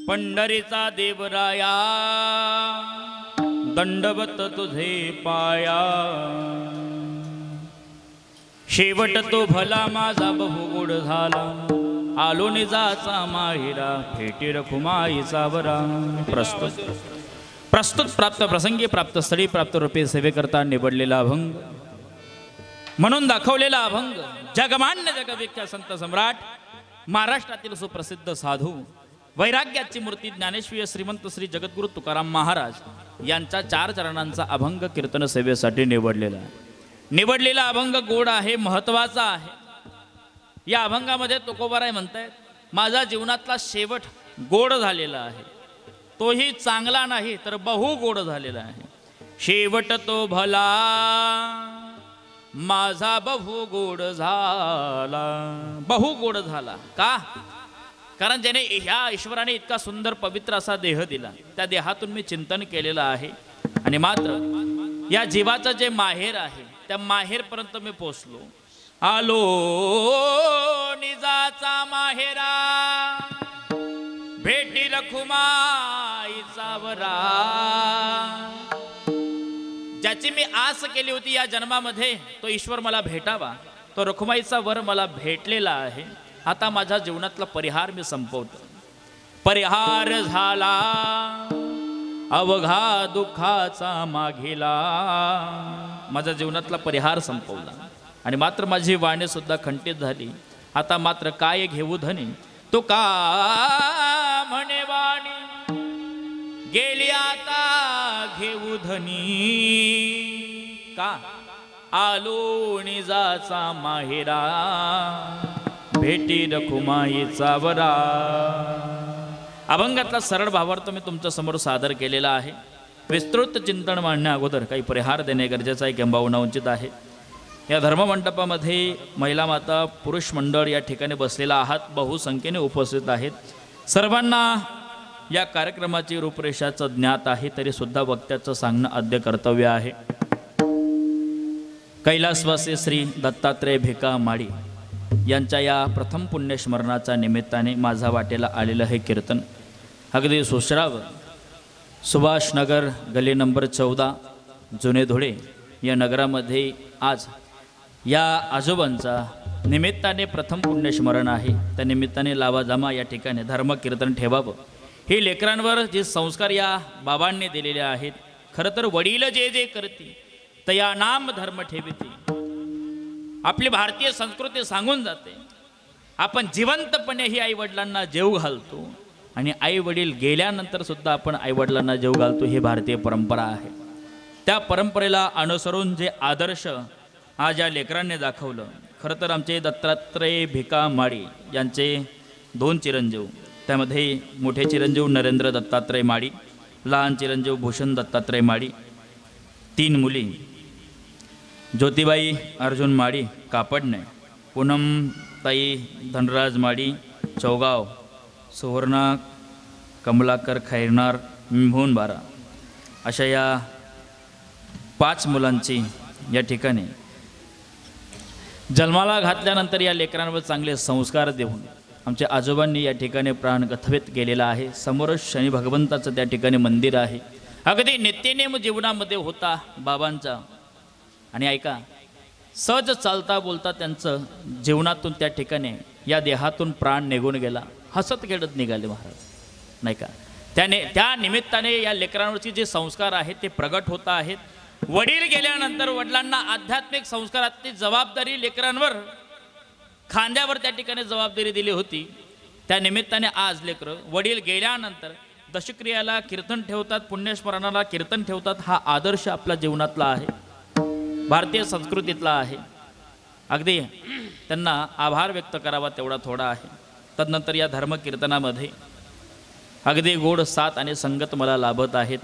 पंढरीचा देवराया दंडवत तुझे पाया, शेवट तो भला माझा बहु गोड झाला, आलो निजाचा माहिरा फेटी रखुमाईचा वरा। प्रस्तुत प्राप्त प्रसंगी प्राप्त स्थळी प्राप्त रूपे सेवेकरता निवडलेला अभंग म्हणून दाखवलेला अभंग जगमान्य जगविख्यात संत सम्राट महाराष्ट्रातील सुप्रसिद्ध साधू वैराग्याची मूर्ती ज्ञानेश्वरी श्रीमंत श्री जगद्गुरु तुकाराम महाराज यांच्या 4 चरणांचा अभंग कीर्तन सेवेसाठी निवडलेला अभंग गोड आहे, महत्वाचा आहे। या अभंगामध्ये तुकोबाराय म्हणतायत, माझा जीवनातला शेवट गोड झालेला आहे, तोही चांगला नाही तर बहु गोड झालेला आहे। शेवट तो भला माझा बहु गोड झाला, बहु गोड झाला का? कारण ज्याने ह्या ईश्वराने इतका सुंदर पवित्र असा देह दिला, त्या देहातून मी चिंतन केलेलं आहे आणि मात्र या जीवाचं जे माहेर आहे त्या माहेरपर्यंत मी पोचलो, आलो निजाचा माहेरा भेटी रखुमाईचा वरा। ज्याची मी आस केली होती या जन्मामध्ये तो ईश्वर मला भेटावा, तो रखुमाईचा वर मला भेटलेला आहे। आता माझ्या जीवनातला परिहार मी संपवतो, परिहार झाला अवघा दुःखाचा माघेला, माझ्या जीवनातला परिहार संपवला आणि मात्र माझी वाणी सुद्धा खंडित झाली। आता मात्र काय घेऊ धनी, तो का म्हणे वाणी गेली आता घेऊ धनी, का आलो निजाचा माहेरा भेटी रखुमाईचा वरा। अभंगातला सरळ भावार्थ मी तुमच्या समोर सादर केलेला आहे। विस्तृत चिंतन मांडण्या अगोदर काही परिहार देणे गरजेचं आहे, किंबहुना उचित आहे। या धर्ममंडपामध्ये महिला माता पुरुष मंडळ या ठिकाणी बसलेला आहात, बहुसंख्येने उपस्थित आहेत। सर्वांना या कार्यक्रमाची रूपरेषाचं ज्ञात आहे, तरी सुद्धा वक्त्याचं सांगणं आद्य कर्तव्य आहे। कैलासवासी श्री दत्तात्रय भिका माडी यांच्या या प्रथम पुण्यस्मरणाच्या निमित्ताने माझा वाटेला आलेलं हे कीर्तन अगदी सुश्राव सुभाषनगर गली नंबर 14 जुने धुळे या नगरामध्ये आज या आजोबांचा निमित्ताने प्रथम पुण्यस्मरण आहे। त्या निमित्ताने लावाजामा या ठिकाणी धर्मकीर्तन ठेवावं, हे लेकरांवर जे संस्कार या बाबांनी दिलेले आहेत। खरं तर वडील जे जे करते तया नाम धर्म ठेविते, आपली भारतीय संस्कृती सांगून जाते आपण जिवंतपणे ही आईवडिलांना जेव घालतो आणि आईवडील गेल्यानंतर सुद्धा आपण आईवडिलांना जेव घालतो, ही भारतीय परंपरा आहे। त्या परंपरेला अनुसरून जे आदर्श आज या लेकरांनी दाखवलं, खरं तर आमचे दत्तात्रय भिका माडी यांचे 2 चिरंजीव, त्यामध्ये मोठे चिरंजीव नरेंद्र दत्तात्रय माडी, लहान चिरंजीव भूषण दत्तात्रय माडी, 3 मुली ज्योतिबाई अर्जुन माडी कापडणे, पूनमताई धनराज माडी चौगाव, सुवर्णा कमलाकर खैरनार मिंभून बारा, अशा या 5 मुलांची या ठिकाणी जन्माला घातल्यानंतर या लेकरांवर चांगले संस्कार देऊन आमच्या आजोबांनी या ठिकाणी प्राण गथवेत केलेला आहे। समोरच शनी भगवंताचं त्या ठिकाणी मंदिर आहे, अगदी नित्यनेम जीवनामध्ये होता बाबांचा। आणि ऐका, सहज चालता बोलता त्यांचं जीवनातून त्या ठिकाणी या देहातून प्राण निघून गेला, हसत खेळत निघाले महाराज, नाही का? त्या निमित्ताने या लेकरांवरचे जे संस्कार आहेत ते प्रगट होत आहेत। वडील गेल्यानंतर वडिलांना आध्यात्मिक संस्कारातली जबाबदारी लेकरांवर खांद्यावर त्या ठिकाणी जबाबदारी दिली होती। त्या निमित्ताने आज लेकरं वडील गेल्यानंतर दशक्रियाला कीर्तन ठेवतात, पुण्यस्मरणाला कीर्तन ठेवतात। हा आदर्श आपल्या जीवनातला आहे, भारतीय संस्कृतीतला आहे। अगदी त्यांना आभार व्यक्त करावा तेवढा थोडा आहे। तदनंतर या धर्मकीर्तनामध्ये अगदी गोड साथ आणि संगत मला लाभत आहेत।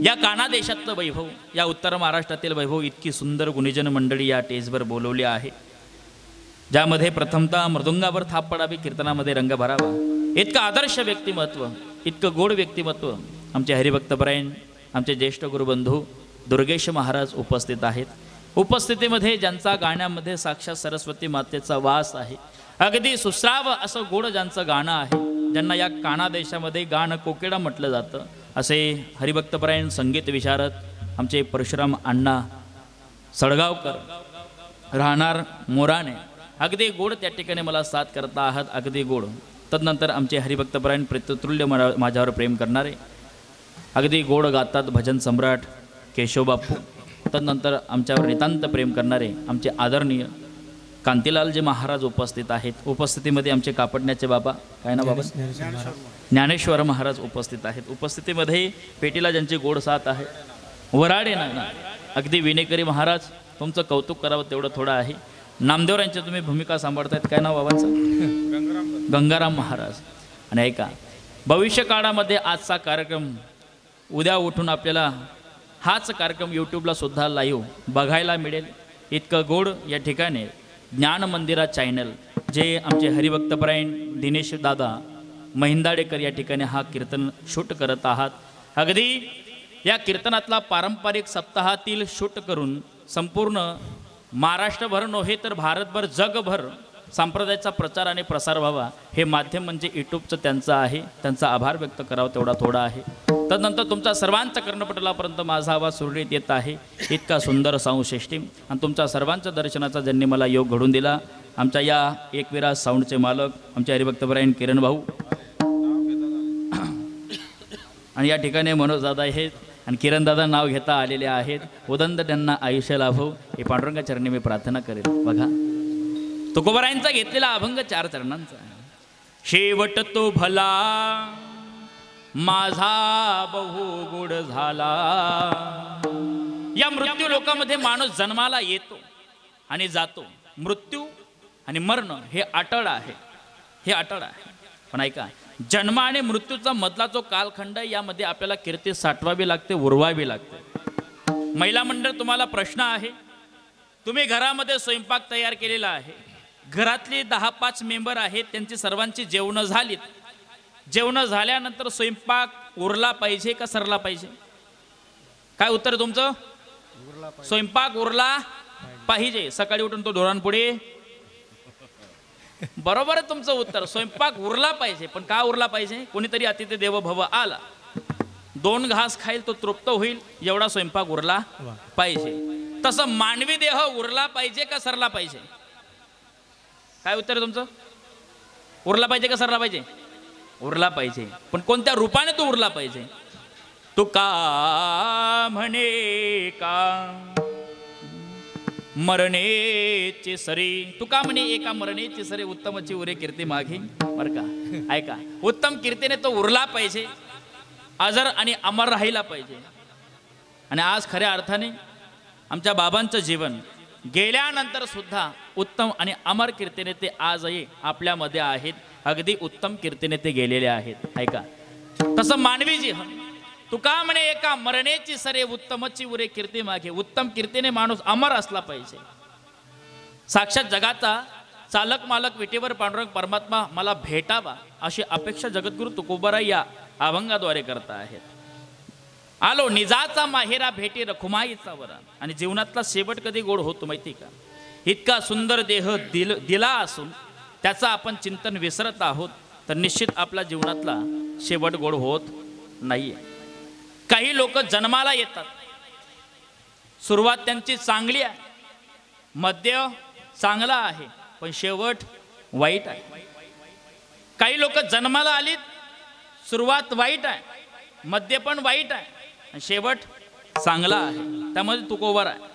या काना देशातलं वैभव, या उत्तर महाराष्ट्रातील वैभव, इतकी सुंदर गुणीजन मंडळी या टेजवर बोलवली आहे, ज्यामध्ये प्रथमतः मृदुंगावर थाप पडावी, कीर्तनामध्ये रंग भरावा। इतकं आदर्श व्यक्तिमत्व, इतकं गोड व्यक्तिमत्व आमचे हरिभक्तपरायण, आमचे ज्येष्ठ गुरुबंधू दुर्गेश महाराज उपस्थित आहेत। उपस्थितीमध्ये ज्यांचा गाण्यामध्ये साक्षात सरस्वती मातेचा वास आहे, अगदी सुश्राव असं गोड ज्यांचं गाणं आहे, ज्यांना या काना देशामध्ये गाण कोकिळा म्हटलं जातं, असे हरिभक्तपरायण संगीत विशारद आमचे परशुराम अण्णा सडगावकर राहणार मोराणे, अगदी गोड त्या ठिकाणी मला साथ करता आहात, अगदी गोड. तदनंतर आमचे हरिभक्तपरायण प्रेततुल्य माझ्यावर प्रेम करणारे अगदी गोड गातात भजन सम्राट केशव बापू. तदनंतर आमच्यावर नितांत प्रेम करणारे आमचे आदरणीय कांतीलालजी महाराज उपस्थित आहेत. उपस्थितीमध्ये आमचे कापडण्याचे बाबा, काय ना बाबा, ज्ञानेश्वर महाराज उपस्थित आहेत. उपस्थितीमध्ये पेटीला ज्यांची गोड साथ आहे वराडे ना अगदी विनेकरी महाराज, तुमचं कौतुक करावं तेवढं थोडं आहे. नामदेवरांची तुम्ही भूमिका सांभाळतायत, काय नाव बाबांचं, गंगाराम महाराज. आणि ऐका, भविष्य काळामध्ये आजचा कार्यक्रम उद्या उठून आपल्याला हाच कार्यक्रम यूट्यूबला सुद्धा लाईव्ह बघायला मिळेल. इतकं गोड या ठिकाणी ज्ञान मंदिरा चॅनल, जे आमचे हरिभक्तपरायण दिनेश दादा महिंदाडेकर या ठिकाणी हा कीर्तन शूट करत आहात. अगदी या कीर्तनातला पारंपरिक सप्ताहातील शूट करून संपूर्ण महाराष्ट्रभर नव्हे तर भारतभर जगभर संप्रदायाचा प्रचार आणि प्रसार व्हावा, हे माध्यम म्हणजे यूट्यूबचं त्यांचं आहे. त्यांचा आभार व्यक्त करावा तेवढा थोडा आहे. तदनंतर तुमचा सर्वांच्या कर्णपटलापर्यंत माझा आवाज सुरळीत येत आहे. इतका सुंदर साऊंड सिस्टीम आणि तुमच्या सर्वांच्या दर्शनाचा ज्यांनी मला योग घडून दिला, आमच्या या एकविराज साऊंडचे मालक आमचे हरिभक्तपरायण किरण भाऊ आणि या ठिकाणी मनोज दादा आहेत आणि किरण दादा नाव घेता आलेले आहेत. उदंड त्यांना आयुष्य लाभो हे पांडुरंगा चरणी मी प्रार्थना करेल. बघा, तुकोबारायांचा घेतलेला अभंग 4 चरणांचा. शेवट तो भला माझा बहु गोड झाला. या मृत्यू लोकामध्ये माणूस जन्माला येतो आणि जातो. मृत्यू आणि मरण हे अटळ आहे, हे अटळ आहे. पण ऐका, जन्म आणि मृत्यूचा मधला जो कालखंड आहे, यामध्ये आपल्याला कीर्ती साठवावी लागते, उरवावी लागते. महिला मंडळ, तुम्हाला प्रश्न आहे. तुम्ही घरामध्ये स्वयंपाक तयार केलेला आहे, घरातली 10-5 मेंबर आहेत, त्यांची सर्वांची जेवणं झालीत. जेवणं झाल्यानंतर स्वयंपाक उरला पाहिजे का सरला पाहिजे? काय उत्तर आहे तुमचं? स्वयंपाक उरला पाहिजे. सकाळी उठून तो ढोरांपुढे, बरोबर आहे तुमचं उत्तर. स्वयंपाक उरला पाहिजे. पण का उरला पाहिजे? कोणीतरी अतिथी देवो भव आला, 2 घास खाईल तो तृप्त होईल, एवढा स्वयंपाक उरला पाहिजे. तसं मानवी देह उरला पाहिजे का सरला पाहिजे? काय उत्तर आहे तुमचं? उरला पाहिजे का सरला पाहिजे? उरला पाहिजे. पण कोणत्या रूपाने तो उरला पाहिजे? तू का म्हणे का मरणेचे सरी, तू का म्हणे एका मरणेचे सरी उत्तमची उरे कीर्ती मागे. बर का, ऐका, उत्तम कीर्तीने तो उरला पाहिजे, अजर आणि अमर राहिला पाहिजे. आणि आज खऱ्या अर्थाने आमच्या बाबांचं जीवन गेल्यानंतर सुद्धा उत्तम आणि अमर कीर्तीने ते आजही आपल्यामध्ये आहेत. अगदी उत्तम कीर्तीने ते गेलेले आहेत. ऐका, तसं मानवी जीवन, तू का म्हणे एका मरणेची सरे उत्तमची उरे कीर्ती मागे. उत्तम कीर्तीने माणूस अमर असला पाहिजे. साक्षात जगाचा चालक मालक विटेवर पांडुरंग परमात्मा मला भेटावा अशी अपेक्षा जगद्गुरु तुकोबाराय या अभंगाद्वारे करता आहेत. आलो निजाचा माहेरा भेटी रखुमाईचा वरा. आणि जीवनातला शेवट कधी गोड होतो माहिती का? इतका सुंदर देह दिला असून त्याचा आपण चिंतन विसरत आहोत, तर निश्चित आपल्या जीवनातला शेवट गोड होत नाहीये. काही लोक जन्माला येतात, सुरुवात त्यांची चांगली आहे, मध्य चांगला आहे, पण शेवट वाईट आहे. काही लोक जन्माला आलीत, सुरुवात वाईट आहे, मध्य पण वाईट आहे, आणि शेवट चांगला आहे. त्यामध्ये तुकोबार आहे.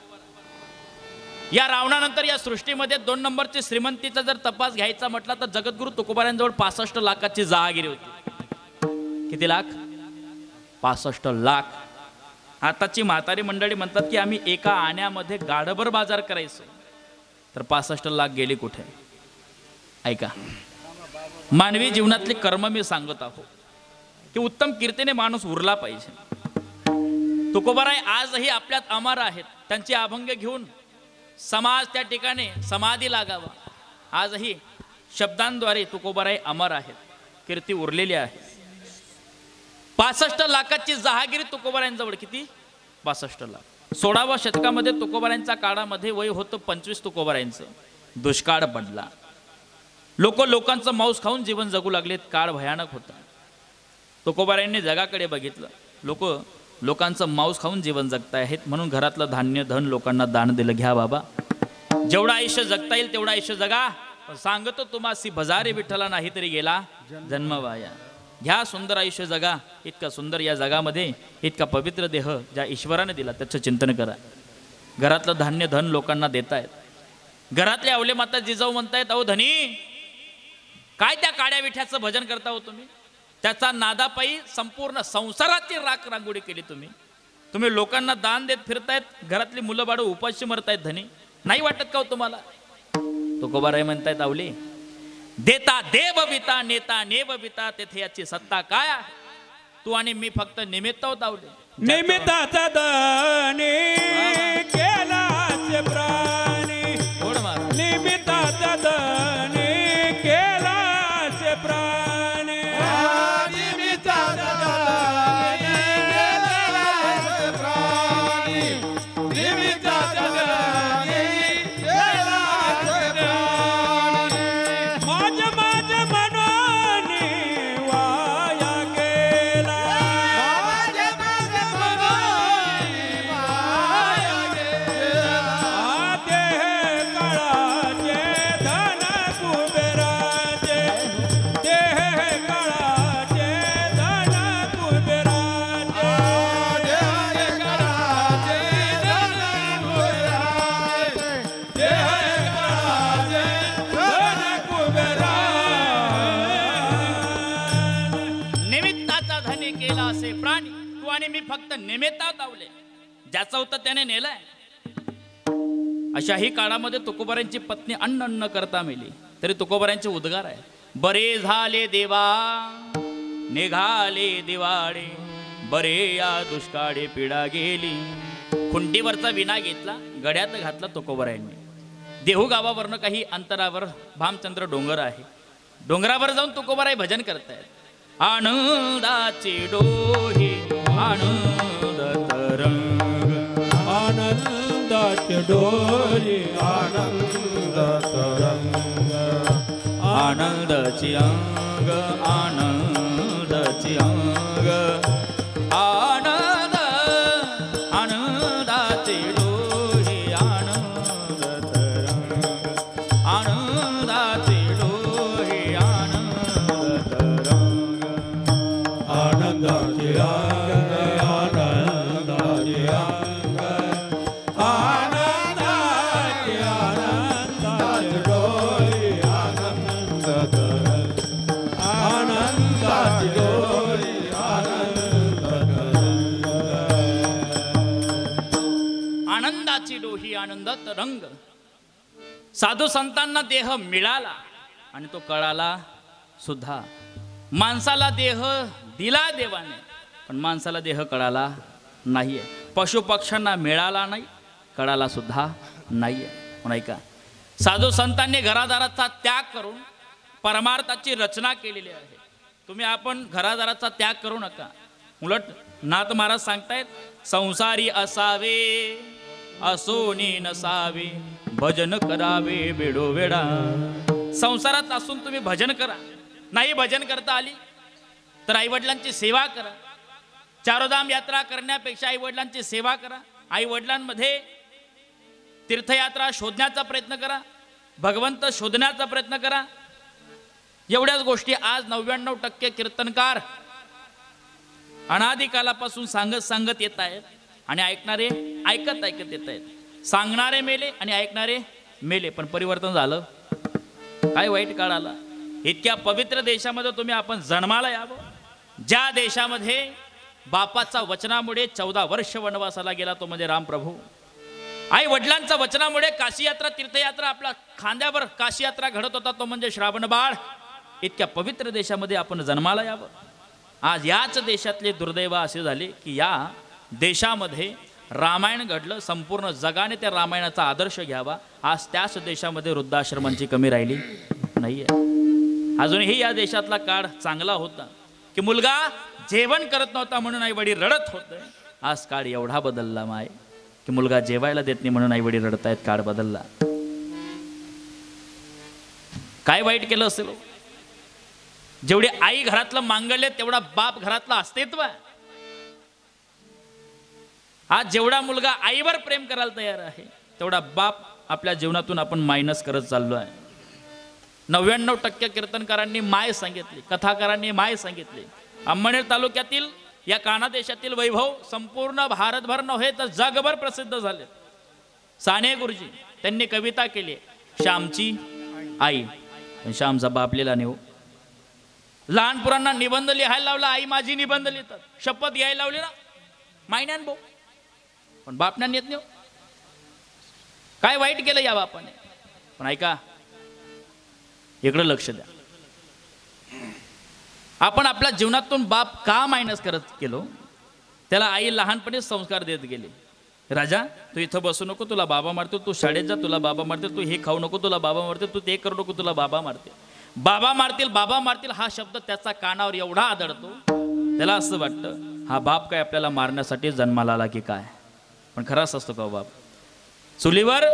या रावणानंतर या सृष्टीमध्ये 2 नंबरची श्रीमंतीचा जर तपास घ्यायचा म्हटला तर जगद्गुरु तुकोबारांजवळ 65 लाखाची जहागिरी होती. किती लाख? 65 लाख. आताची म्हातारी मंडळी म्हणतात की आम्ही एका आण्यामध्ये गाढभर बाजार करायचो, तर 65 लाख गेली कुठे? ऐका, मानवी जीवनातले कर्म मी सांगत आहो की उत्तम कीर्तीने माणूस उरला पाहिजे. तुकोबाराय आजही आपल्यात अमर आहेत. त्यांचे अभंग घेऊन समाज त्या ठिकाणी समाधी लागावा. आजही शब्दांद्वारे तुकोबाराय अमर आहेत, कीर्ती उरलेली आहे. 65 लाखाची जहागिरी तुकोबारायांजवळ. किती? 65 लाख. 16व्या शतकामध्ये तुकोबारायांच्या काळामध्ये वय होतं 25 तुकोबारायांचं. दुष्काळ पडला. लोकांचं मांस खाऊन जीवन जगू लागलेत. काळ भयानक होता. तुकोबारायांनी जगाकडे बघितलं. लोकांचं मांस खाऊन जीवन जगताय आहेत, म्हणून घरातलं धान्य धन लोकांना दान दिलं. घ्या बाबा, जेवढं आयुष्य जगता येईल तेवढं आयुष्य जगा. पण सांगतो तुम्हासी भजारे विठ्ठला नाही तरी गेला जन्म वाया. घ्या, सुंदर आयुष्य जगा. इतका सुंदर या जगामध्ये इतका पवित्र देह ज्या ईश्वराने दिला त्याचं चिंतन करा. घरातलं धान्य धन लोकांना देतायत. घरातले अवले माता जिजाऊ म्हणतायत, अहो धनी, काय त्या काड्या विठ्याचं भजन करता हो तुम्ही? त्याचा नादापायी संपूर्ण संसाराची राख रांगोळी केली तुम्ही लोकांना दान देत फिरतायत. घरातली मुलं बाळ उपाशी मरतायत. धनी, नाही वाटत का हो तुम्हाला? तुकोबाराय म्हणतायत, अवले, देता देव विता नेता नेव विता, तेथे याची सत्ता काय आहे? तू आणि मी फक्त निमित्त होत. अवले, निमित्ताचा दानी केलाचे प्राणी, निमित्ताचा दानी केलाचे प्राणी, निमित्ताचा दानी केलाचे प्राणी, निमित्ताचा दानी केलाचे प्राणी. माझ्या मनाने वाया गेला, मी फक्त निमित्तात आवले. ज्याचं होतं त्याने नेलाय. अशाही काळामध्ये तुकोबारांची पत्नी अन्न करता मेली. तरी तुकोबारांचे उद्गार आहे, बरे झाले देवा निघाले दिवाळे, बरे या दुष्काळी पिढा गेली. खुंटीवरचा विना घेतला, गड्यात घातला तुकोबारांनी. देहू गावावरनं काही अंतरावर भामचंद्र डोंगर आहे. डोंगरावर जाऊन तुकोबाराय भजन करतायत. आनंदाची डोही आनंद तरंग, आनंदाची डोही आनंद तरंग, आनंदाची अंग आनंदाची अंग, आनंद आनंदाची डोही आनंद तरंग, आनंदाची डोही आनंद तरंग, आनंदाची अंग आनंदाची अंग, आनंदाची आनंदाची डोही आनंद तरंग, आनंदाची डोही आनंद तरंग, आनंदाची डोही आनंद तरंग. साधू संतांना देह मिळाला आणि तो कळाला सुद्धा. माणसाला देह दिला देवाने, पण माणसाला देह कळाला नाहीये. पशु पक्ष्यांना मिळाला नाही, कळाला सुद्धा नाहीये. पण ऐका, साधू संतांनी घरादाराचा त्याग करून परमार्थाची रचना केलेली आहे. तुम्ही आपण घरादाराचा त्याग करू नका. उलट नाथ महाराज सांगतायत, संसारी असावे असोनी नसावे, भजन करावे वेडोवेडा. संसारात असून तुम्ही भजन करा. नाही भजन करता आली तर आईवडिलांची सेवा करा. चारोधाम यात्रा करण्यापेक्षा आईवडिलांची सेवा करा. आईवडिलांमध्ये तीर्थयात्रा शोधण्याचा प्रयत्न करा. भगवंत शोधण्याचा प्रयत्न करा. एवढ्याच गोष्टी आज 99% कीर्तनकार अनादिकालापासून सांगत येत आहेत. आणि ऐकणारे ऐकत येत आहेत. सांगणारे मेले आणि ऐकणारे मेले, पण परिवर्तन झालं. काय वाईट काळ आला. इतक्या पवित्र देशामध्ये तुम्ही आपण जन्माला यावं, ज्या देशामध्ये बापाचा वचनामुळे 14 वर्ष वनवासाला गेला तो म्हणजे रामप्रभू. आई वडिलांच्या वचनामुळे काशी यात्रा तीर्थयात्रा आपल्या खांद्यावर काशी यात्रा घडत होता तो म्हणजे श्रावण बाळ. इतक्या पवित्र देशामध्ये आपण जन्माला यावं. आज याच देशातले दुर्दैव असे झाले की या देशामध्ये रामायण घडलं. संपूर्ण जगाने त्या रामायणाचा आदर्श घ्यावा. आज त्याच देशामध्ये वृद्धाश्रमांची कमी राहिली नाहीये. अजूनही या देशातला काळ चांगला होता की मुलगा जेवण करत नव्हता म्हणून आई वडील रडत होते. आज काळ एवढा बदलला माय की मुलगा जेवायला देत नाही म्हणून आई वडील रडतायत. काळ बदलला. काय वाईट केलं असेल? जेवढी आई घरातलं मांगल्य तेवढा बाप घरातलं अस्तित्व आहे. आज जेवढा मुलगा आईवर प्रेम करायला तयार आहे तेवढा बाप आपल्या जीवनातून आपण मायनस करत चाललो आहे. 99% कीर्तनकारांनी माय सांगितली, कथाकारांनी माय सांगितली. अंमळनेर तालुक्यातील या कानादेशातील वैभव संपूर्ण भारतभर नव्हे तर जगभर प्रसिद्ध झाले. साने गुरुजी त्यांनी कविता केली, श्यामची आई. पण श्यामचा बाप लिहिला नाही हो. लहान पोरांना निबंध लिहायला लावला, आई माझी निबंध लिहितात. शपथ घ्यायला लावली ना, मायन्यान भाऊ, पण बापना नेत नाही. काय वाईट केलं या बापाने? पण ऐका, इकडं लक्ष द्या. आपण आपल्या जीवनातून बाप का मायनस करत गेलो? त्याला आई लहानपणीच संस्कार देत गेली. राजा, तू इथं बसू नको, तुला बाबा मारतो. तू शाळेत जा, तुला बाबा मारते. तू हे खाऊ नको, तुला बाबा मारते. तू ते करू नको, तुला बाबा मारते. बाबा मारतील, बाबा मारतील हा शब्द त्याचा कानावर एवढा आदळतो, त्याला असं वाटतं हा बाप काय आपल्याला मारण्यासाठी जन्माला आला की काय? पण खराच असतो का बाप? चुलीवर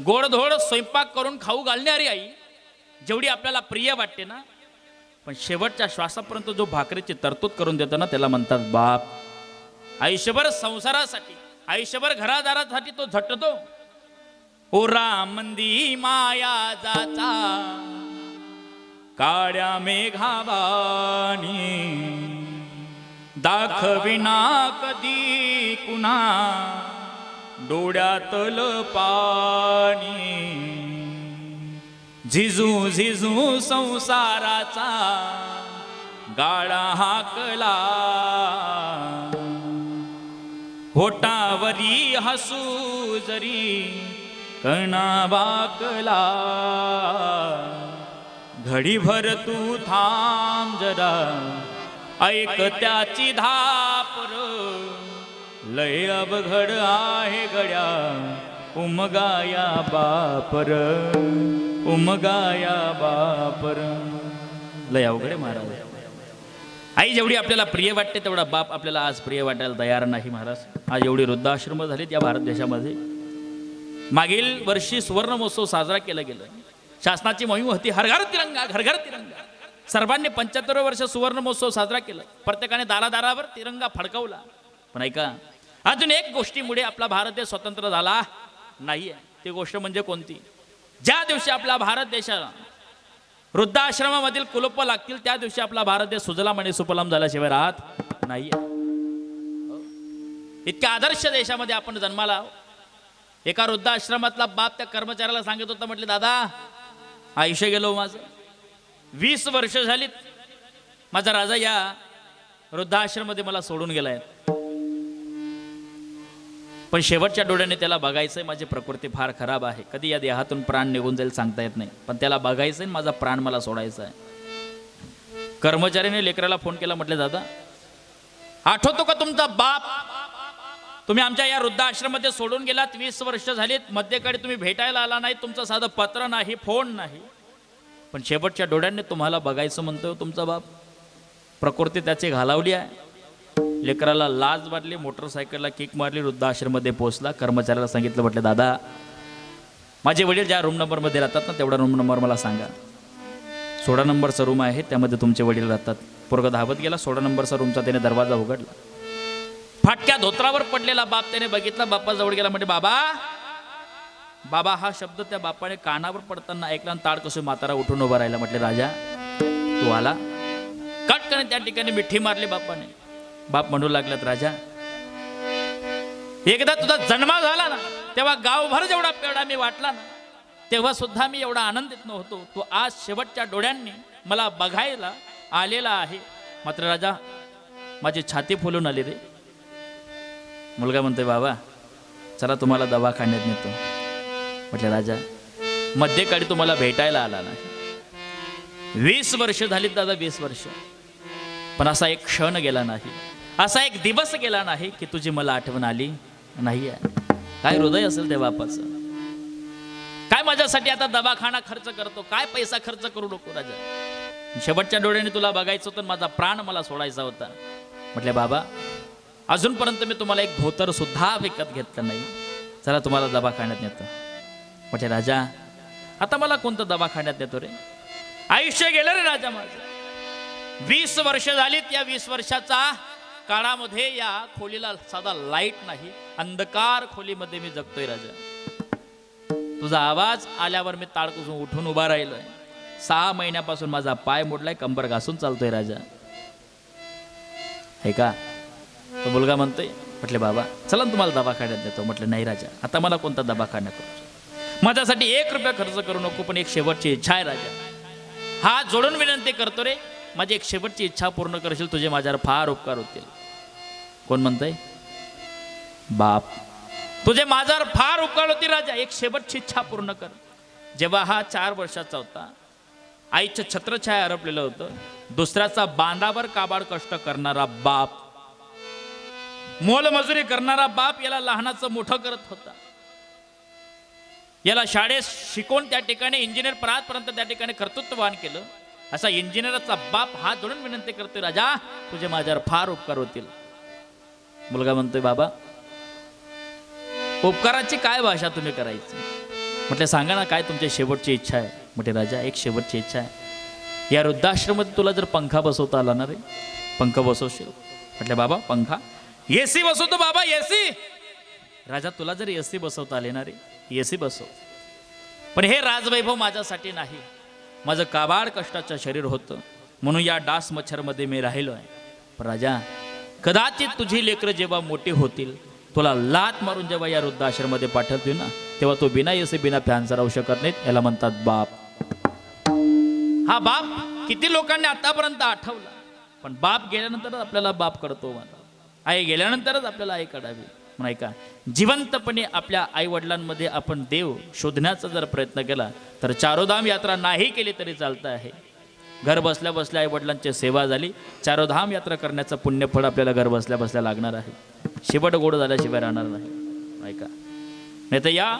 गोडधोड स्वयंपाक करून खाऊ घालणारी आई जेवढी आपल्याला प्रिय वाटते ना, पण शेवटच्या श्वासापर्यंत जो भाकरीची तरतूद करून देतो ना, त्याला म्हणतात बाप. आयुष्यभर संसारासाठी, आयुष्यभर घरादारासाठी तो झटतो. ओ रामंदी माया जाचा काळ्या मेघावानी, दाखविना कधी कुणा डोळ्यातल पाणी. झिजू झिजू संसाराचा गाळा हाकला, होटावरी हसू जरी कणा वाकला. घडीभर तू थांब जरा, ऐक त्याची धापर, लय अवघड आहे गड्या उमगाया बापर, उमगाया बापर. लय अवघड महाराज. आई जेवढी आपल्याला प्रिय वाटते तेवढा बाप आपल्याला आज प्रिय वाटायला तयार नाही महाराज. आज एवढी वृद्धाश्रम झालीत या भारत देशामध्ये. मागील वर्षी सुवर्ण महोत्सव साजरा केला गेला. शासनाची मोहीम होती हर घर तिरंगा, घर घर तिरंगा. सर्वांनी 75 वर्ष सुवर्ण महोत्सव साजरा केला. प्रत्येकाने दारादारावर तिरंगा फडकवला. पण ऐका, अजून एक गोष्टीमुळे आपला भारत देश स्वतंत्र झाला नाहीये. ती गोष्ट म्हणजे कोणती? ज्या दिवशी आपला भारत देशाला वृद्धाश्रमामधील कुलूप लागतील त्या दिवशी आपला भारत देश सुजलाम आणि सुफलाम झाल्याशिवाय राहत नाहीये. इतक्या आदर्श देशामध्ये आपण जन्माला आहोत. एका वृद्धाश्रमातला बाप त्या कर्मचाऱ्याला सांगत होता, म्हटले दादा आयुष्य गेलो माझं, 20 वर्ष झालीत माझा राजा या वृद्धाश्रमामध्ये मला सोडून गेलाय. पण शेवटच्या डोळ्याने त्याला बघायचंय, माझी प्रकृती फार खराब आहे, कधी या देहातून प्राण निघून जाईल सांगता येत नाही, पण त्याला बघायचंय, माझा प्राण मला सोडायचा आहे. कर्मचाऱ्याने लेकराला फोन केला, म्हटले दादा आठवतो का तुमचा बाप? तुम्ही आमच्या या वृद्धाश्रमामध्ये सोडून गेलात, 20 वर्ष झालीत, मध्यकाळी तुम्ही भेटायला आला नाही, तुमचं साधं पत्र नाही, फोन नाही, पण शेवटच्या डोळ्यांनी तुम्हाला बघायचं म्हणतोय तुमचा बाप. प्रकृती त्याची घालावली आहे. लेकराला लाज वाटली, मोटरसायकलला किक मारली, वृद्धाश्रममध्ये पोहोचला. कर्मचाऱ्याला सांगितलं, म्हटलं दादा माझे वडील ज्या रूम नंबरमध्ये राहतात ना तेवढा रूम नंबर मला सांगा. 16 नंबरचा रूम आहे, त्यामध्ये तुमचे वडील राहतात. पोरगा धावत गेला, 16 नंबरचा रूमचा त्याने दरवाजा उघडला. फाटक्या धोत्रावर पडलेला बाप त्याने बघितला, बाप्पाजवळ गेला, म्हणजे बाबा. बाबा हा शब्द त्या बापाने कानावर पडताना ऐकला आणि ताड कसं म्हातारा उठून उभा राहिला. म्हटले राजा तू आला? कटकन त्या ठिकाणी मिठी मारली बापाने. बाप म्हणू लागलात, राजा एकदा तुझा जन्म झाला ना तेव्हा गावभर जेवढा पेढा मी वाटला ना तेव्हा सुद्धा मी एवढा आनंदित नव्हतो. तू आज शेवटच्या डोळ्यांनी मला बघायला आलेला आहे. मात्र राजा माझी छाती फुलून आली रे. मुलगा म्हणतोय, बाबा चला तुम्हाला दवाखान्यात नेतो. म्हटलं राजा मध्यकाळी तुम्हाला भेटायला आला नाही, 20 वर्ष झालीत दादा, 20 वर्ष, पण असा एक क्षण गेला नाही, असा एक दिवस गेला नाही की तुझी मला आठवण आली नाही आहे. काय हृदय असेल त्या बापाचं. काय माझ्यासाठी आता दवाखाना खर्च करतो, काय पैसा खर्च करू नको राजा. शेवटच्या डोळ्याने तुला बघायचं होतं, माझा प्राण मला सोडायचा होता. म्हटले बाबा अजूनपर्यंत मी तुम्हाला एक धोतर सुद्धा विकत घेतलं नाही, चला तुम्हाला दवाखान्यात नेतो. म्हटले राजा आता मला कोणतं दवाखान्यात नेतो रे? आयुष्य गेलं रे राजा माझं. 20 वर्ष झालीत. या 20 वर्षाचा काळामध्ये या खोलीला साधा लाईट नाही, अंधकार खोलीमध्ये मी जगतोय राजा. तुझा आवाज आल्यावर मी ताडकुसून उठून उभा राहिलोय. 6 महिन्यापासून माझा पाय मोडलाय, कंबर घासून चालतोय राजा. हे का? तो मुलगा म्हणतोय. म्हटले बाबा चला तुम्हाला दवाखान्यात देतो. म्हटलं नाही राजा, आता मला कोणता दवाखाना करू? माझ्यासाठी 1 रुपया खर्च करू नको, पण एक शेवटची इच्छा आहे राजा. हात जोडून विनंती करतो रे, माझी एक शेवटची इच्छा पूर्ण करशील, तुझे माझ्यावर फार उपकार होतील. कोण म्हणतंय? बाप. तुझे माझ्यावर फार उपकार होतील राजा, एक शेवटची इच्छा पूर्ण कर. जेव्हा हा 4 वर्षाचा होता, आईचं छत्रछाया हरपलेलं होतं. दुसऱ्याचा बांधावर काबाड कष्ट करणारा बाप, मोलमजुरी करणारा बाप याला लहानाचं मोठं करत होता. याला शाळेत शिकवून त्या ठिकाणी इंजिनियर पर्यंत त्या ठिकाणी कर्तृत्ववान केलं. असा इंजिनियरचा बाप हात जोडून विनंती करतोय राजा, तुझे माझ्यावर फार उपकार होतील. मुलगा म्हणतोय बाबा उपकाराची काय भाषा तुम्ही करायची? म्हटलं सांगा ना काय तुमची शेवटची इच्छा आहे? म्हटले राजा एक शेवटची इच्छा आहे, या वृद्धाश्रमामध्ये तुला जर पंखा बसवता आला ना रे, पंखा बसवशील? म्हटले बाबा पंखा? एसी बसवतो बाबा, एसी. राजा तुला जर एसी बसवता आले ना रे, एसी बसव. पण हे राजवैभव माझ्यासाठी नाही, माझं काबाड कष्टाचं शरीर होतं म्हणून या डास मच्छरमध्ये मी राहिलो आहे. पण राजा कदाचित तुझी लेकरं जेव्हा मोठी होतील, तुला लात मारून जेव्हा या वृद्धाश्रमामध्ये पाठवतील ना, तेव्हा तो बिना एसी बिना फॅनचा राहू शकत नाहीत. याला म्हणतात बाप. हा बाप किती लोकांनी आतापर्यंत आठवला, पण बाप गेल्यानंतरच आपल्याला बाप कळतो. आई गेल्यानंतरच आपल्याला आई कळावी. म्हणून ऐका, जिवंतपणे आपल्या आई वडिलांमध्ये आपण देव शोधण्याचा जर प्रयत्न केला तर चारोधाम यात्रा नाही केली तरी चालतं आहे. घर बसल्या बसल्या आई वडिलांची सेवा झाली, चारोधाम यात्रा करण्याचं पुण्यफळ आपल्याला घर बसल्या बसल्या लागणार आहे. शेवट गोड झाल्याशिवाय राहणार नाही. ऐका, नाही तर या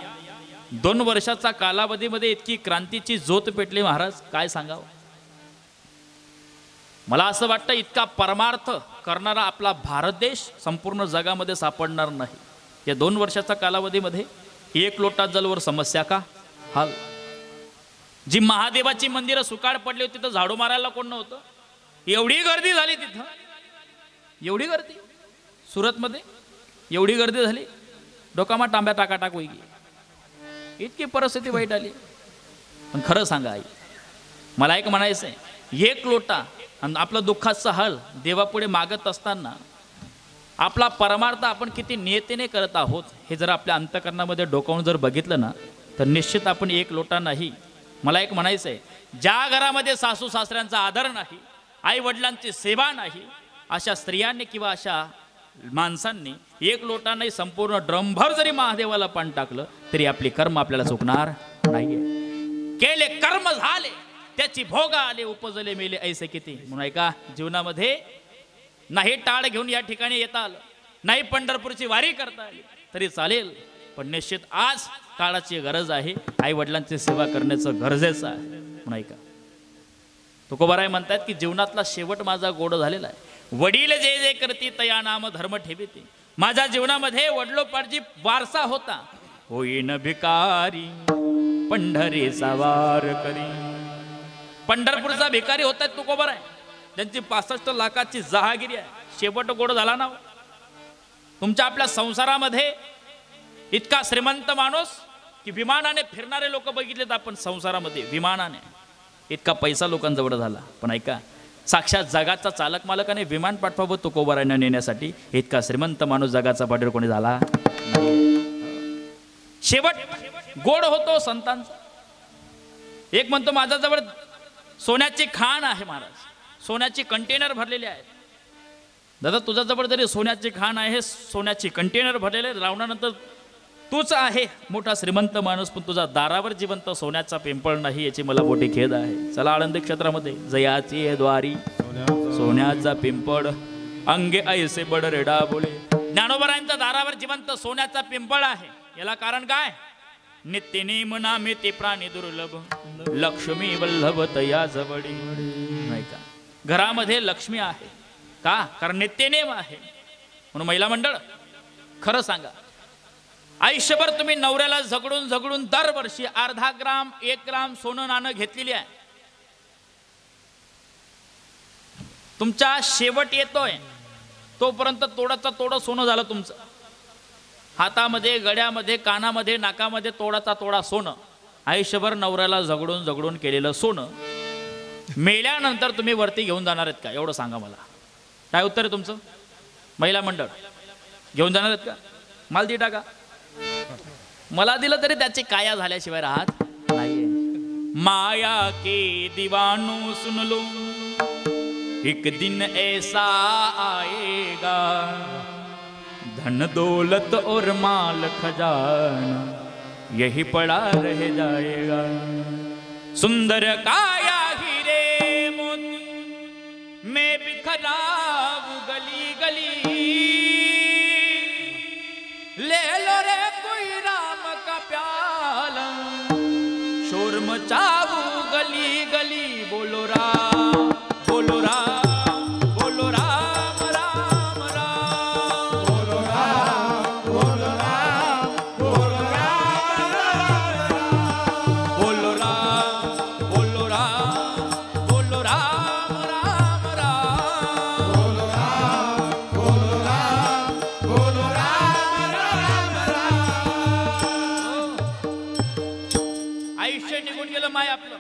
2 वर्षाचा कालावधीमध्ये इतकी क्रांतीची ज्योत पेटली महाराज, काय सांगावं. मला असं वाटतं इतका परमार्थ करणारा आपला भारत देश संपूर्ण जगामध्ये सापडणार नाही. या 2 वर्षाच्या कालावधीमध्ये 1 लोटा जलवर समस्या का हाल. जी महादेवाची मंदिरं सुकाळ पडली होती, तिथं झाडू मारायला कोण नव्हतं. एवढी गर्दी झाली तिथं, एवढी गर्दी सुरतमध्ये, एवढी गर्दी झाली, डोकामा तांब्या टाकाटाक होई, इतकी परिस्थिती वाईट आली. पण खरं सांगा आई, मला एक म्हणायचं आहे, 1 लोटा आणि आपलं दुःखाचा हल देवापुढे मागत असताना आपला परमार्थ आपण किती नियतीने करत आहोत हे जर आपल्या अंतकरणामध्ये डोकावून जर बघितलं ना, तर निश्चित आपण 1 लोटा नाही. मला एक म्हणायचं आहे, ज्या घरामध्ये सासू सासऱ्यांचा आदर नाही, आई वडिलांची सेवा नाही, अशा स्त्रियांनी किंवा अशा माणसांनी 1 लोटा नाही संपूर्ण ड्रमभर जरी महादेवाला पाणी टाकलं तरी आपली कर्म आपल्याला चुकणार नाहीये. केले कर्म झाले त्याची भोग आले, उपजले मेले ऐसे किती. म्हणून ऐका, जीवनामध्ये नाही टाळ घेऊन या ठिकाणी येता आलं, नाही पंढरपूरची वारी करता आली तरी चालेल, पण निश्चित आज काळाची गरज आहे, आई वडिलांची सेवा करण्याचं गरजेचं आहे. म्हणून ऐका, तुकोबाराय म्हणतात की जीवनातला शेवट माझा गोड झालेला आहे. वडील जे जे करती तया नाम धर्म ठेवीती. माझ्या जीवनामध्ये वडिलोपार्जी वारसा होता. होईन भिकारी पंढरीचा वार करी. पंढरपूरचा भिकारी होता तुकोबाराय, त्यांची 65 लाखाची जहागिरी आहे. शेवट गोड झाला ना. तुमच्या आपल्या संसारामध्ये इतका श्रीमंत माणूस की विमानाने फिरणारे लोक बघितलेत आपण संसारामध्ये, विमानाने इतका पैसा लोकांजवळ झाला. पण ऐका, साक्षात जगाचा चालक मालकाने विमान पाठवावं तुकोबारायांना नेण्यासाठी, इतका श्रीमंत माणूस जगाचा पाटील कोणी झाला. शेवट गोड होतो संतांचा. एक म्हणतो माझ्याजवळ सोन्याची खाण आहे महाराज, सोन्याची कंटेनर भरलेली आहेत. दादा तुझ्याजवळ जरी सोन्याची खाण आहे, सोन्याची कंटेनर भरलेले, लावण्यानंतर तूच आहे मोठा श्रीमंत माणूस, पण तुझा दारावर जिवंत सोन्याचा पिंपळ नाही, याची मला मोठी खेद आहे. चला आळंदी क्षेत्रामध्ये जयाची द्वारी सोन्याचा पिंपळ अंगे ऐसे बड रेडा बोले. ज्ञानोबरायांच्या दारावर जिवंत सोन्याचा पिंपळ आहे. याला कारण काय? नित्य नेम नामे ते प्राणी दुर्लभ, लक्ष्मी वल्लभ तया जवळी. नाही का, घरामध्ये लक्ष्मी आहे का? कारण नित्यनेम आहे. म्हणून महिला मंडळ खरं सांगा, आयुष्यभर तुम्ही नवऱ्याला झगडून झगडून दरवर्षी अर्धा ग्राम 1 ग्राम सोनं नाणं घेतलेली आहे. तुमचा शेवट येतोय तोपर्यंत तोडाचा तोडा सोनं झालं तुमचं. हातामध्ये, गड्यामध्ये, कानामध्ये, नाकामध्ये तोडाचा तोडा सोनं. आयुष्यभर नवऱ्याला झगडून झगडून केलेलं सोनं मेल्यानंतर तुम्ही वरती घेऊन जाणार आहेत का? एवढं सांगा मला. काय उत्तर आहे तुमचं? महिला मंडळ घेऊन जाणार आहेत का? माल दी टाका. मला दिलं तरी त्याची काया झाल्याशिवाय राहत नाहीये. माया के दीवानो सुन लो, एक दिन ऐसा आएगा, धन दौलत और माल खजाना यही पड़ा रह जाएगा. सुंदर काया हीरे मोती मैं बिखराऊ गली गली, ले लो रे कोई राम का प्याला, शोर मचाऊ गली गली. बोलो राम, बोलो राम, बोलो राम राम राम, बोलो राम, बोलो राम, बोलो राम, बोलो राम, बोलो राम, बोलो राम राम राम, बोलो राम, बोलो राम, बोलो राम, आयुष्य निघून गेलं माय आपलं.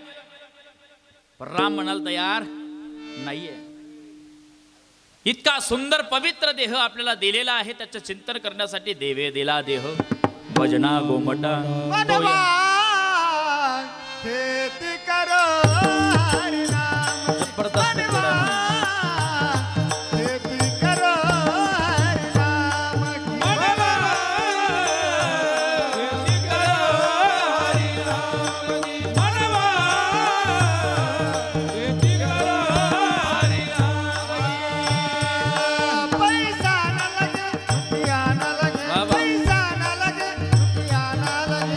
पण राम म्हणाल तयार नाहीये. इतका सुंदर पवित्र देह आपल्याला दिलेला आहे, त्याचं चिंतन करण्यासाठी देवे दिला देह भजना गोमटा. मनवा खेती करो हरि नाम, जबरदस्त मनवा खेती करो हरि नाम की. मनवा खेती करो हरि नाम की, मनवा खेती करो हरि नाम की. पैसा न लगे, रुपया न लगे, वाह, वाह. पैसा न लगे, रुपया न लगे,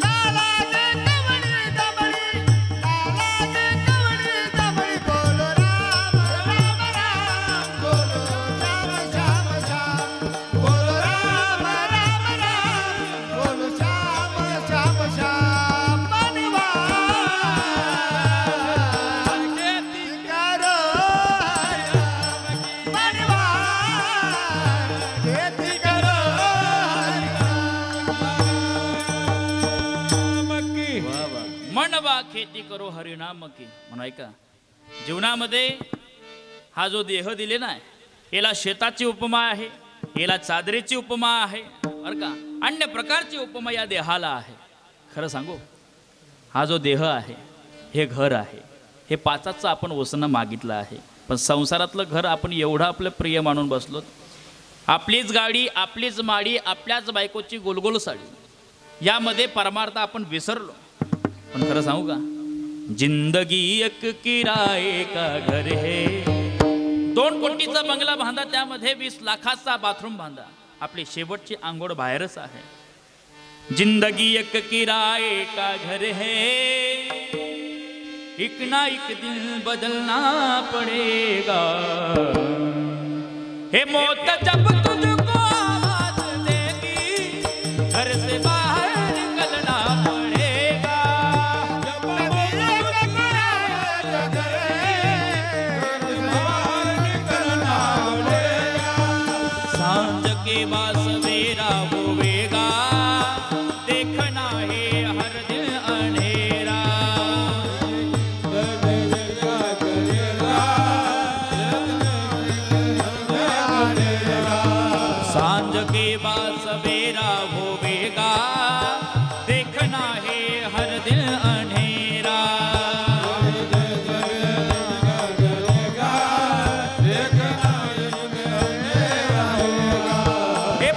ना लागे कवड़ी दबड़ी, ना लागे कवड़ी दबड़ी. बोलो राम राम राम, बोलो श्याम श्याम श्याम, बोलो राम राम राम, बोलो श्याम श्याम श्याम. मनवा खेती करो हरि नाम की, मनवा खेती करो हरि नाम की. म्हणवा खेती करो हरिनाम की. म्हणून ऐका, जीवनामध्ये हा जो देह दिले ना, याला शेताची उपमा आहे, याला चादरीची उपमा आहे, बरं का, अन्य प्रकारची उपमा या देहाला आहे. खरं सांगू, हा जो देह आहे हे घर आहे. हे पाचाचं आपण वसनं मागितलं आहे, पण संसारातलं घर आपण एवढं आपलं प्रिय मानून बसलो. आपलीच गाडी, आपलीच माडी, आपल्याच बायकोची गोलगोल साडी, यामध्ये परमार्थ आपण विसरलो. पण खरं सांगू का, जिंदगी एक किराये का घर है. 2 कोटीचा बंगला बांधा, त्यामध्ये 20 लाखाचा बाथरूम बांधा, आपली शेवटची आंघोळ बाहेरच आहे. जिंदगी एक किराये का घर है, एक ना एक दिन बदलना पड़ेगा. हे मौत जब तुझको आवाज देगी, घर से बाहर निकलना पड़ेगा. सांझ के बाद सवेरा होवेगा, देखना है हर दिन अंधेरा. सांझ के बाद सवेरा होवेगा, देखना है हर दिन अंधेरा. हे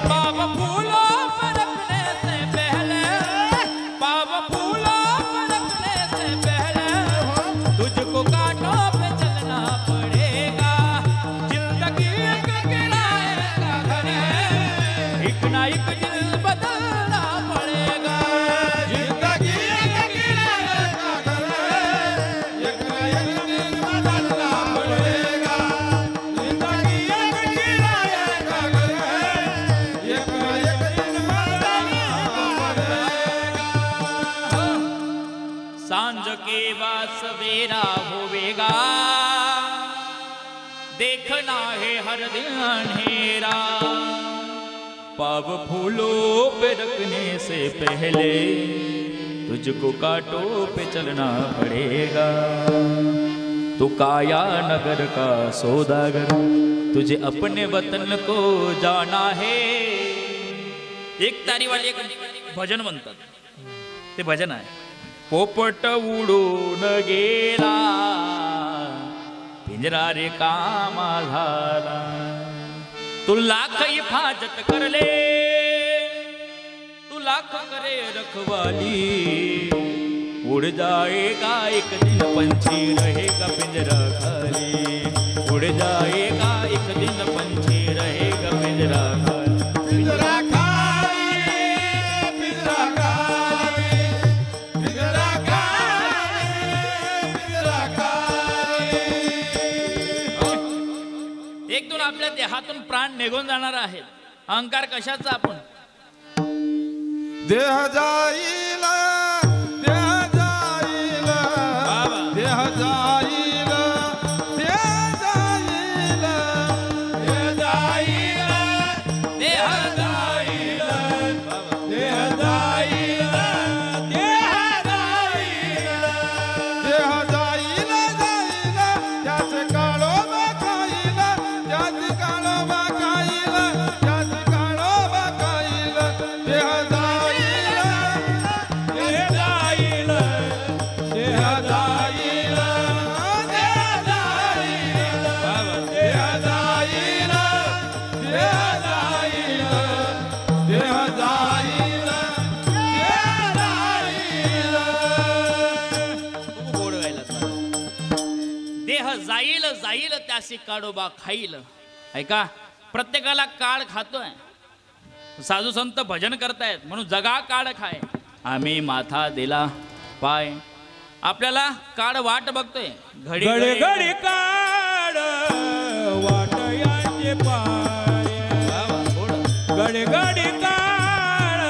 है हर दिन अंधेरा, पाव फूलों पे रखने से पहले तुझको कांटों पे चलना पड़ेगा। तू काया नगर का सौदागर, तुझे अपने वतन को जाना है। एक तारीवाले एक भजन म्हणतात, ते भजन आहे, पोपट उडून गेला पिंजरा रे कामा झाला, तू लाख हिफाजत कर ले, तू लाख करे रखवाली, उड़ जाएगा एक दिन पंछी रहेगा पिंजरा खाली, उड़ जाएगा एक दिन पंछी रहेगा पिंजरा खाली। पिंजरा खाली, पिंजरा खाली, पिंजरा खाली, पिंजरा खाली। एक दोन आपल्या देहातून प्राण निघून जाणार आहेत, अहंकार कशाचा? आपण देह जाईल, देह जाईल, देह जाईल, देह जाईल, देह जाईल, देह जाईल, देह जाईल, देह जाईल, देह जाईल, जाईल, त्याचे काळोबा खाईल, त्याचे काळोबा खाईल, त्याचे काळोबा खाईल, देह जाईल, देह जाईल, देह जाईल, देह जाईल, देह जाईल, देह जाईल, देह जाईल, देह जाईल. खूप गोड व्हायला चालू. देह जाईल जाईल त्याशी काळोबा खाईल. ऐका, प्रत्येकाला काळ खातोय, साधू संत भजन करतायत म्हणून जगा काळ खाय, आम्ही माथा दिला पाय. आपल्याला काळ वाट बघतोय, घडी घडी घडी काढ वाटयांचे पाय, घडी घडी काढ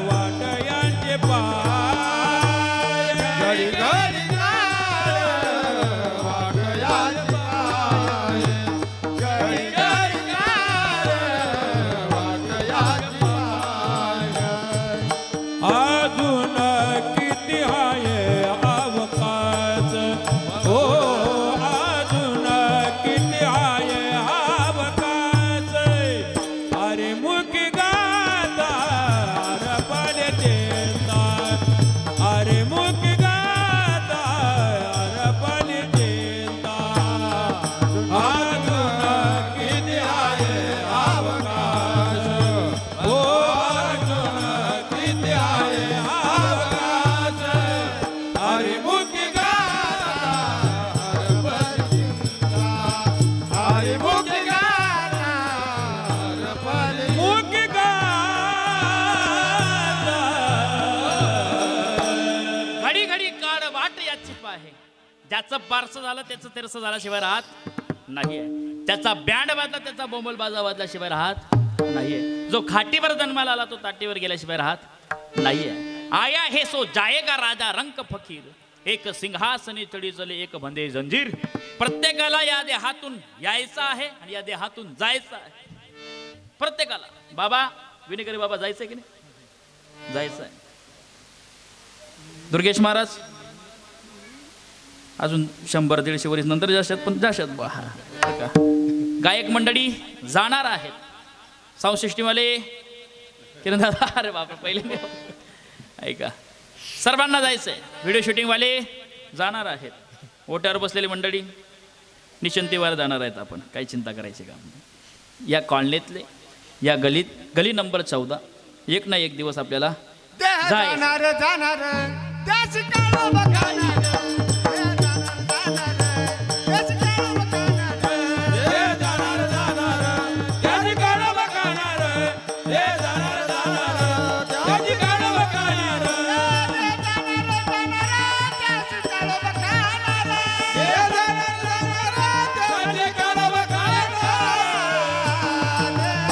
वाटयांचे पाय, घडी घडी काढ वाटयांचे पाय, घडी घडी काढ वाटयांचे पाय. अजून किती आहे अवकाश, हो अजून किती आहे अवकाश. अरे मुखी गाता अरपण चेता, अरे मुखी गाता अरपण चेता. अजून किती आहे अवकाश, हो अजून किती आहे अवकाश. अरे मुखी गाता अरपण चिंता, अरे मुखी गाता अरपण मुखी गाता. घडी घडी काळ वाट याची पाहे. ज्याचं बारसं झालं त्याचं तेरसं झाल्याशिवाय राहत नाहीये, त्याचा बँड वाजला त्याचा बोंबल बाजा वाजल्याशिवाय राहत नाहीये, जो खाटीवर जन्माला आला तो ताटीवर गेल्याशिवाय राहत नाहीये. आया हे सो जायेगा राजा रंक फकीर, एक सिंहासनी चढी चले एक बंदे जंजीर. प्रत्येकाला या देहातून यायचं आहे आणि या देहातून जायचं आहे. प्रत्येकाला. बाबा विनेकरी बाबा जायचंय की नाही? जायचं आहे. दुर्गेश महाराज अजून 100-150 वर्ष नंतर जाशात, पण जाशात बा. गायक मंडळी जाणार आहेत. साऊंड सिस्टीमवाले किरण दादा, अरे बापरे पहिले ऐका, सर्वांना जायचंय. व्हिडिओ शूटिंगवाले जाणार आहेत. ओट्यावर बसलेली मंडळी निश्चिंतीवर जाणार आहेत. आपण काही चिंता करायची काम नाही. या कॉलनीतले या गली नंबर 14 एक ना एक दिवस आपल्याला देह जायचं. जाणार जाणार त्याची काळोबा खाणार, देह जाणार जाणार त्याची काळोबा खाणार. हे जाणार जाणार त्याची काळोबा खाणार,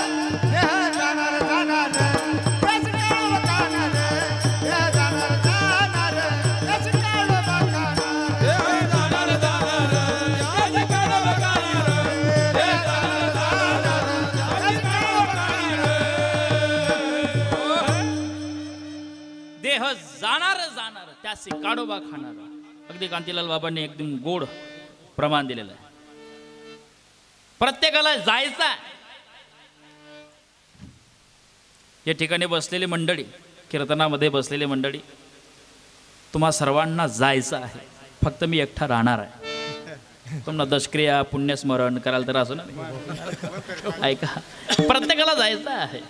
हे जाणार जाणार त्याची काळोबा खाणार, हे जाणार जाणार त्याची काळोबा खाणार. दासी काढोबा खाणारा. अगदी कांतीलाल बाबांनी एकदम गोड प्रमाण दिलेलं आहे. प्रत्येकाला जायचं आहे. या ठिकाणी बसलेली मंडळी, कीर्तनामध्ये बसलेली मंडळी, तुम्हा सर्वांना जायचं आहे. फक्त मी एकटा राहणार आहे. तुम्हाला दशक्रिया पुण्यस्मरण कराल तर असं ना, ऐका, प्रत्येकाला जायचं आहे.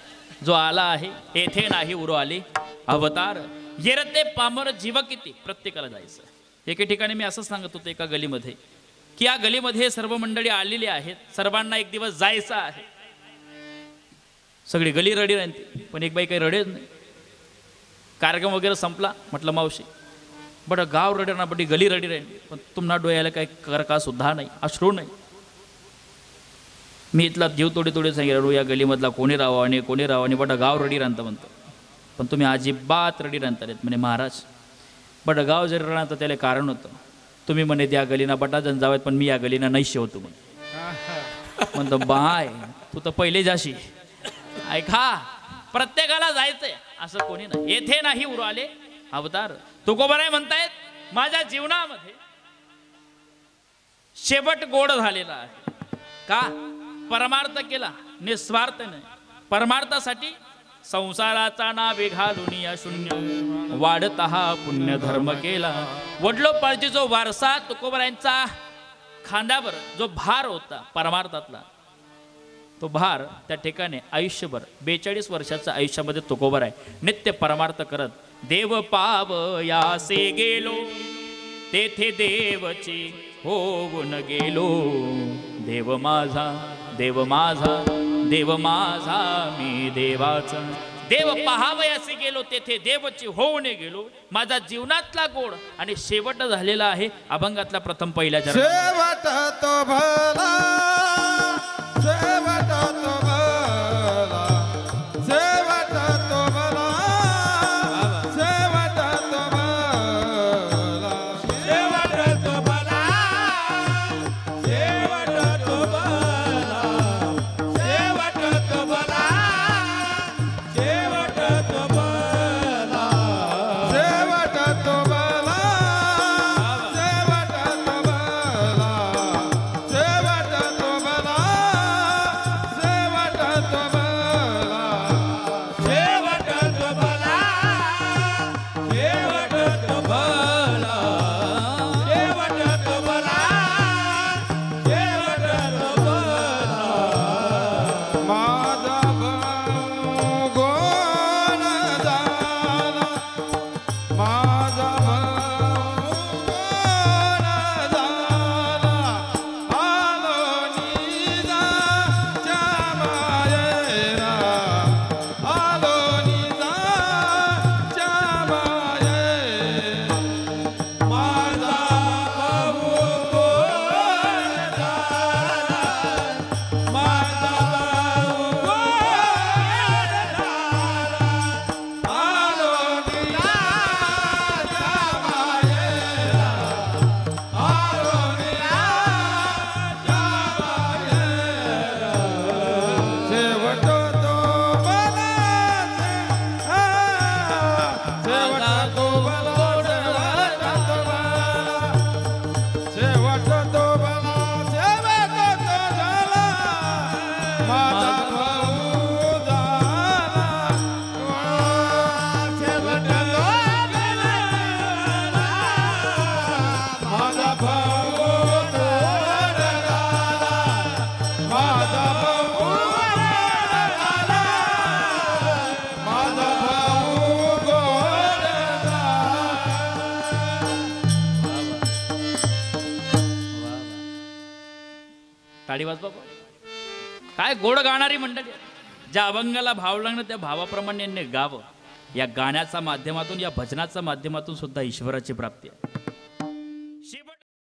जो आला आहे येथे नाही उरो आले अवतार, येरते पामर जीव किती, प्रत्येकाला जायचं. एके ठिकाणी मी असं सांगत होतो एका गलीमध्ये, की या गलीमध्ये सर्व मंडळी आलेली आहेत, सर्वांना एक दिवस जायचं आहे. सगळी गली रडी राहते, पण एक बाई काही रडेच नाही. कार्यक्रम वगैरे संपला, म्हटलं मावशी बरं गाव रडे ना, बटी गली रडी राहील, पण तुम्हाला डोळ्याला काही करका सुद्धा नाही, अश्रू नाही. मी इथला जीव तोडी सांगितलं, या गलीमधला कोणी राहावं आणि कोणी राहावं आणि बटं गाव रडी राहतं म्हणतं. पण तुम्ही अजिबात रडी राहता येत म्हणे महाराज. बटं गाव जरी राहणार तर त्याला कारण होतं. तुम्ही म्हणे त्या गलीना बटा जण जावेत, पण मी या गलीना नाही शेवतो म्हणे. म्हणतो बाय तू तर पहिले जाशी. ऐका, प्रत्येकाला जायचंय असं कोणी नाही. येथे नाही उरो आले अवतार. तुकोबाराय म्हणतायत, माझ्या जीवनामध्ये शेवट गोड झालेला आहे. का? परमार्थ केला निस्वार्थ नाही. परमार्थासाठी संसाराचा नावे घालून या शून्य वाढता हा पुण्य धर्म केला. वडलोपार्जी जो वारसा तुकोबारायांचा खांद्यावर जो भार होता परमार्थातला, तो भार त्या ठिकाणी आयुष्यभर 42 वर्षाच्या आयुष्यामध्ये तुकोबाराय नित्य परमार्थ करत देव पावयासे गेलो, तेथे देवची होऊन गेलो. देव माझा देव माझा देव माझा मी देवाचा. देव पाहावयासे गेलो, तेथे देवची होऊन गेलो. माझा जीवनातला गोड आणि शेवट झालेला आहे अभंगातला प्रथम पहिल्या चरणात. शेवट तो भला, शेवट तो भला, शेवट तो भला, शेवट तो भला, शेवट तो भला, शेवट तो भला, शेवट तो भला, शेवट तो भला, शेवट तो भला, शेवट तो भला, शेवट तो भला, शेवट तो भला, शेवट तो भला, शेवट तो भला, शेवट तो भला, शेवट तो भला. माझा भाऊ गोड झाला, माझा भाऊ गोड झाला, आलो निजाच्या मायेरा, आलो निजाच्या मायेरा. माझा भाऊ गोड झाला, माझा भाऊ गोड झाला, आलो निराच्या मायेरा, आलो निराच्या मायेरा. शेवट तो भला, शेवट तो भला, शेवट तो भला, शेवट तो झाला, माझा भाऊ झाला, शेवट तो भला, माझा भाऊ गोड झाला, माझा भाऊ गोड झाला, माझा भाऊ गोड झाला. टाळी वाज बाबा. काय गोड गाणारी मंडळी. ज्या अभंगाला भाव लागणं त्या भावाप्रमाणे यांनी गावं. या गाण्याच्या माध्यमातून, या भजनाच्या माध्यमातून सुद्धा ईश्वराची प्राप्ती आहे.